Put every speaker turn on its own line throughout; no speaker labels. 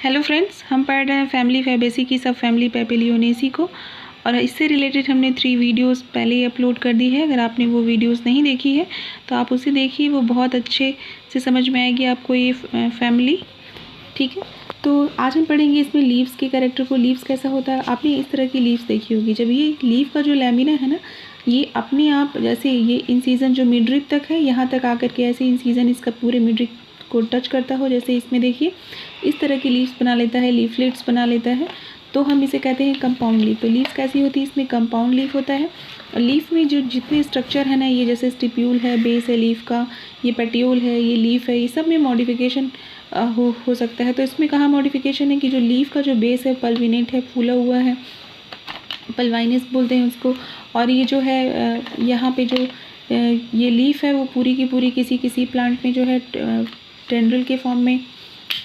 Hello friends, हम पढ़ रहे हैं फैमिली फैबेसी की सब फैमिली पेपिलियोनेसी को। और इससे रिलेटेड हमने 3 वीडियोस पहले ही अपलोड कर दी है। अगर आपने वो वीडियोस नहीं देखी है तो आप उसे देखिए, वो बहुत अच्छे से समझ में आएगी आपको ये फैमिली। ठीक है, तो आज हम पढ़ेंगे इसमें लीव्स के कैरेक्टर को। लीव्स कैसा होता है, आपने इस तरह की लीव्स देखी होगी। जब ये लीव का जो लैमिना है ना, ये अपने आप जैसे ये इन सीज़न जो मिडरिप तक है, यहाँ तक आकर के ऐसे इन सीज़न इसका पूरे मिडरिप को टच करता हो, जैसे इसमें देखिए इस तरह की लीव्स बना लेता है, लीफलेट्स बना लेता है, तो हम इसे कहते हैं कंपाउंड लीफ। तो लीव्स कैसी होती है, इसमें कंपाउंड लीफ होता है। और लीफ में जो जितने स्ट्रक्चर है ना, ये जैसे स्टिप्यूल है, बेस है लीफ का, ये पेटियोल है, ये लीफ है, ये सब में मॉडिफिकेशन हो सकता है। तो इसमें कहाँ मॉडिफिकेशन है कि जो लीफ का जो बेस है पल्विनेट है, फूला हुआ है, पल्वाइनस बोलते हैं उसको। और ये जो है यहाँ पे जो ये लीफ है वो पूरी की पूरी किसी प्लांट में जो है टेंड्रिल के फॉर्म में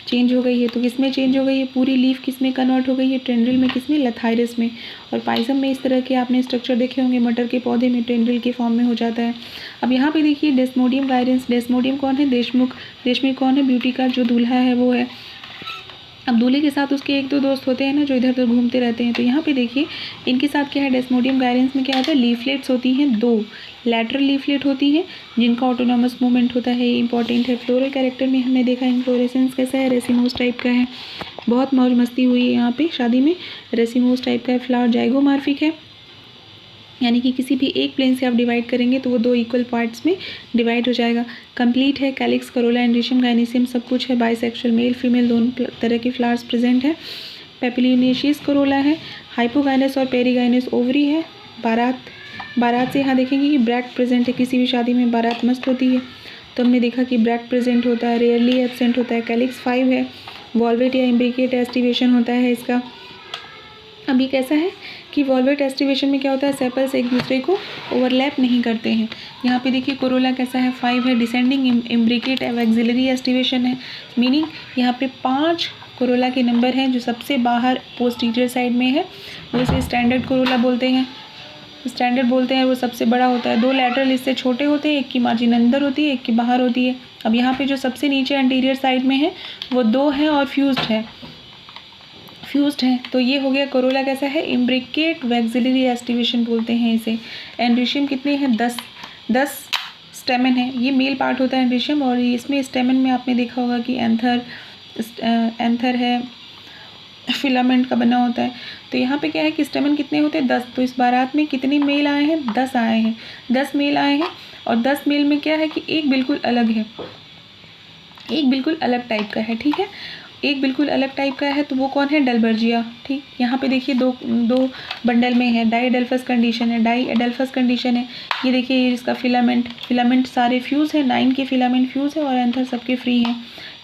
चेंज हो गई है। तो किस में चेंज हो गई है, पूरी लीफ किस में कन्वर्ट हो गई है, टेंड्रिल में, किस में, लथाइरस में। और पाइसम में इस तरह के आपने स्ट्रक्चर देखे होंगे, मटर के पौधे में टेंड्रिल के फॉर्म में हो जाता है। अब यहाँ पे देखिए डेस्मोडियम गायरेंस। डेस्मोडियम कौन है, देशमुख। देशमुख कौन है, ब्यूटी का जो दूल्हा है वो है। अब दूल्हे के साथ उसके 1-2 दोस्त होते हैं ना, जो इधर उधर घूमते रहते हैं। तो यहाँ पे देखिए इनके साथ क्या है, डेस्मोडियम गायरेंस में क्या होता है, लीफलेट्स होती हैं 2 लैटरल लीफलेट होती हैं जिनका ऑटोनॉमस मूवमेंट होता है, ये इंपॉर्टेंट है। फ्लोरल कैरेक्टर में हमने देखा इन्फ्लोरेसेंस कैसा है, रेसिमोस टाइप का है। बहुत मौज मस्ती हुई है यहाँ पे शादी में। रेसिमोस टाइप का है। फ्लावर जाइगोमार्फिक है, यानी कि किसी भी एक प्लेन से आप डिवाइड करेंगे तो वो 2 इक्वल पार्ट्स में डिवाइड हो जाएगा। कंप्लीट है। कैलिक्स, करोला, एंड्रीशियम, गाइनेसियम सब कुछ है। बाइसेक्सुअल, मेल फीमेल दोनों तरह के फ्लावर्स प्रेजेंट है। पेपिलियोनेशियस करोला है। हाइपोगाइनस और पेरीगाइनस ओवरी है। बारात से यहाँ देखेंगे कि ब्रैक्ट प्रेजेंट है। किसी भी शादी में बारात मस्त होती है, तो हमने देखा कि ब्रैक्ट प्रेजेंट होता है, रेयरली एब्सेंट होता है। कैलिक्स 5 है। वॉल्वेट या इम्ब्रिकेट एस्टिवेशन होता है इसका। अभी कैसा है कि वॉल्वेट एस्टिवेशन में क्या होता है, सेपल्स एक दूसरे को ओवरलैप नहीं करते हैं। यहाँ पे देखिए कोरोला कैसा है, 5 है। डिसेंडिंग इम्ब्रिकेट एक्सिलरी एस्टिवेशन है, मीनिंग यहाँ पे 5 कोरोला के नंबर हैं। जो सबसे बाहर पोस्टीरियर साइड में है वो इसे स्टैंडर्ड कोरोला बोलते हैं, वो सबसे बड़ा होता है। 2 लैटरल इससे छोटे होते हैं, एक की मार्जिन अंदर होती है, एक की बाहर होती है। अब यहाँ पे जो सबसे नीचे एंटीरियर साइड में है वो 2 है और फ्यूज्ड है। तो ये हो गया कोरोला कैसा है, इम्ब्रिकेट वैक्सिलरी एस्टिवेशन बोलते हैं इसे। एंड्रीशियम कितने हैं, 10 स्टेमन है। ये मेल पार्ट होता है एंड्रीशियम, और इसमें स्टेमन में आपने देखा होगा कि एंथर है, फिलामेंट का बना होता है। तो यहाँ पे क्या है कि स्टेमन कितने होते हैं, 10। तो इस बारात में कितने मेल आए हैं, 10 आए हैं। 10 मेल आए हैं, और 10 मेल में क्या है कि एक बिल्कुल अलग है, एक बिल्कुल अलग टाइप का है। ठीक है, एक बिल्कुल अलग टाइप का है, तो वो कौन है, डलबर्जिया। ठीक, यहाँ पे देखिए दो बंडल में है। डाईएडल्फस कंडीशन है। ये देखिए ये इसका फिलामेंट सारे फ्यूज़ है, 9 के फिलामेंट फ्यूज़ है, और एंथर सबके फ्री हैं।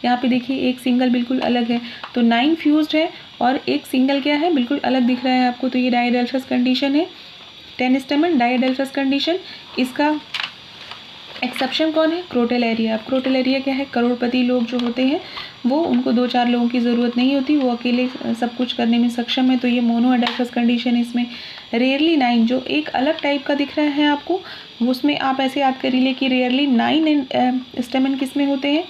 यहाँ पे देखिए एक सिंगल बिल्कुल अलग है, तो 9 फ्यूज्ड है और एक सिंगल क्या है, बिल्कुल अलग दिख रहा है आपको। तो ये डाईएडल्फस कंडीशन है। 10 स्टेमन, डाईएडल्फस कंडीशन। इसका एक्सेप्शन कौन है, क्रोटेलेरिया। अब क्रोटेलेरिया क्या है, करोड़पति लोग जो होते हैं वो, उनको 2-4 लोगों की ज़रूरत नहीं होती, वो अकेले सब कुछ करने में सक्षम है। तो ये मोनोएडल्फस कंडीशन है इसमें। रेयरली 9 जो एक अलग टाइप का दिख रहा है आपको, उसमें आप ऐसे याद करिए कि रेयरली 9 स्टेमन किस में होते हैं,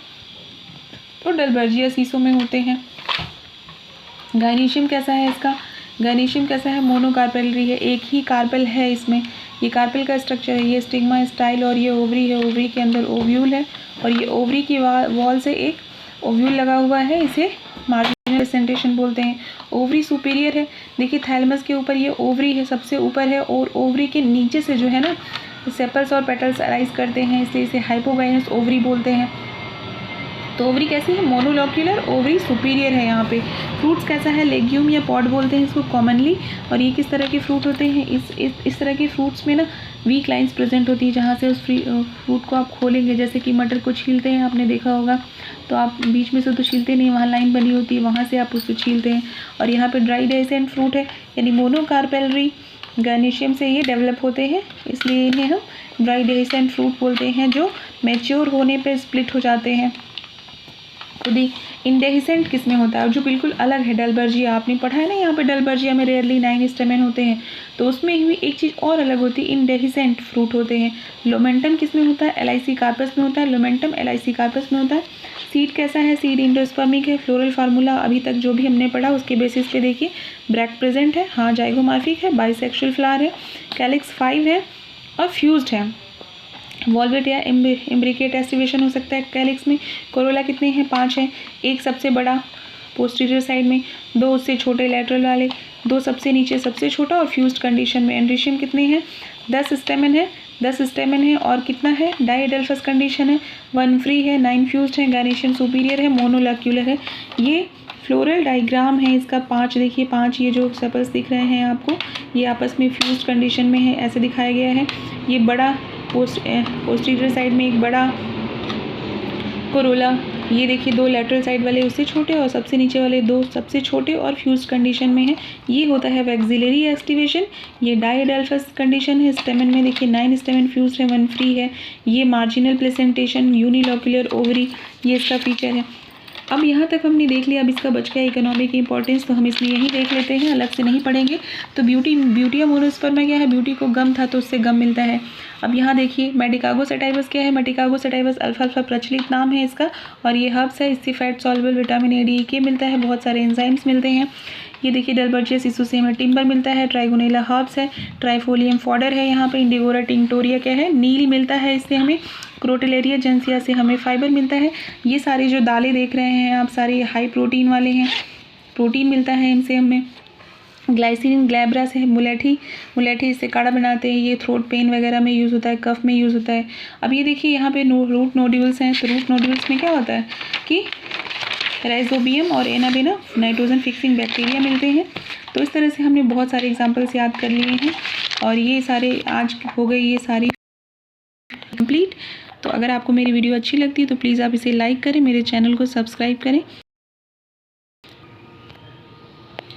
तो डलबर्जिया सीसो में होते हैं। गाइनेशियम कैसा है इसका, मोनोकार्पेलरी है, एक ही कार्पेल है इसमें। ये कार्पेल का स्ट्रक्चर है, ये स्टिग्मा स्टाइल, और ये ओवरी है। ओवरी के अंदर ओव्यूल है, और ये ओवरी की वॉल से एक ओव्यूल लगा हुआ है, इसे मार्जिनल प्रेजेंटेशन बोलते हैं। ओवरी सुपीरियर है, देखिए थैलेमस के ऊपर ये ओवरी है, सबसे ऊपर है, और ओवरी के नीचे से जो है ना सेपल्स और पेटल्स अराइज करते हैं, इसलिए इसे हाइपोगाइनस ओवरी बोलते हैं। तो ओवरी कैसी है, मोनोलोक्यूलर, ओवरी सुपीरियर है यहाँ पे। फ्रूट्स कैसा है, लेग्यूम या पॉड बोलते हैं इसको कॉमनली। और ये किस तरह के फ्रूट होते हैं, इस तरह के फ्रूट्स में ना वीक लाइंस प्रेजेंट होती है, जहाँ से उस फ्रूट को आप खोलेंगे, जैसे कि मटर को छीलते हैं, आपने देखा होगा, तो आप बीच में से तो छीलते नहीं, वहाँ लाइन बनी होती है, वहाँ से आप उसको छीलते हैं। और यहाँ पे ड्राई डेसेंट फ्रूट है, यानी मोनोकार्पेलरी गार्निशियम से ये डेवलप होते हैं, इसलिए इन्हें हम ड्राई डेसेंट फ्रूट बोलते हैं, जो मैच्योर होने पर स्प्लिट हो जाते हैं। खुद ही इंडेहिसेंट किस में होता है, जो बिल्कुल अलग है, डलबर्जिया। आपने पढ़ा है ना, यहाँ पे डलबर्जिया में रेयरली 9 स्टेमन होते हैं, तो उसमें भी एक चीज़ और अलग होती है, इंडेहिसेंट फ्रूट होते हैं। लोमेंटम किस में होता है, एलाइसी कार्पस में होता है। लोमेंटम एलाइसी कार्पस में होता है। सीड कैसा है, सीड इंडोस्पर्मिक है। फ्लोरल फार्मूला अभी तक जो भी हमने पढ़ा उसके बेसिस पे देखिए, ब्रैक प्रेजेंट है, हाँ जाइगोमॉर्फिक है, बाइसेक्सुअल फ्लावर है, कैलिक्स 5 है और फ्यूज्ड है। वॉल्वेट या इम्ब्रिकेट एस्टिवेशन हो सकता है कैलिक्स में। कोरोला कितने हैं, 5 हैं, एक सबसे बड़ा पोस्टीरियर साइड में, 2 उससे छोटे लैटरल वाले, 2 सबसे नीचे सबसे छोटा और फ्यूज्ड कंडीशन में। एंड्रीशियम कितने हैं, 10 स्टेमन है, 10 स्टेमन है और कितना है, डाइएडल्फस कंडीशन है, 1 फ्री है, 9 फ्यूज्ड है, गायनेशियम सुपीरियर है, मोनोलैक्यूलर है। ये फ्लोरल डायग्राम है इसका 5, देखिए 5 ये जो सेपल्स दिख रहे हैं आपको, ये आपस में फ्यूज्ड कंडीशन में है, ऐसे दिखाया गया है। ये बड़ा पोस्टीरियर साइड में एक बड़ा कोरोला, ये देखिए 2 लैटरल साइड वाले उससे छोटे और सबसे नीचे वाले 2 सबसे छोटे और फ्यूज्ड कंडीशन में है। ये होता है वैक्सिलरी एक्टिवेशन। ये डाइएडल्फस कंडीशन है। स्टेमन में देखिए 9 स्टेमन फ्यूज्ड है, 1 फ्री है। ये मार्जिनल प्लेसेंटेशन, यूनिलोक्यूलर ओवरी, ये इसका फीचर है। अब यहाँ तक हमने देख लिया। अब इसका बच गया इकोनॉमी की इंपॉर्टेंस, तो हम इसमें यही देख लेते हैं, अलग से नहीं पढ़ेंगे। तो ब्यूटी ऑफ मोनोस्पर्मा क्या है, ब्यूटी को गम था तो उससे गम मिलता है। अब यहाँ देखिए मेडिकागो सटाइवस क्या है, मेडिकागो सटाइवस अल्फा प्रचलित नाम है इसका, और ये हर्ब्स है, इससे fat soluble vitamin A D के मिलता है, बहुत सारे एंजाइम्स मिलते हैं। ये देखिए डलबर्जियस इसो से हमें टिम्बर मिलता है, ट्राइगोनेला हर्ब्स है, ट्राइफोलियम फॉडर है, यहाँ पे इंडिगोरा टिंक्टोरिया क्या है, नील मिलता है इससे हमें, क्रोटेलेरिया जेंसिया से हमें फाइबर मिलता है। ये सारी जो दालें देख रहे हैं आप सारे हाई प्रोटीन वाले हैं, प्रोटीन मिलता है इनसे हमें। ग्लाइसिन ग्लैब्रा से मुलेठी इससे काढ़ा बनाते हैं, ये थ्रोट पेन वगैरह में यूज़ होता है, कफ में यूज़ होता है। अब ये देखिए यहाँ पे रूट नोड्यूल्स हैं, तो रूट नोड्यूल्स में क्या होता है कि राइजोबियम और एनाबेना नाइट्रोजन फिक्सिंग बैक्टीरिया मिलते हैं। तो इस तरह से हमने बहुत सारे एग्जाम्पल्स याद कर लिए हैं और ये सारे आज हो गई ये सारी कंप्लीट। तो अगर आपको मेरी वीडियो अच्छी लगती है तो प्लीज़ आप इसे लाइक करें, मेरे चैनल को सब्सक्राइब करें।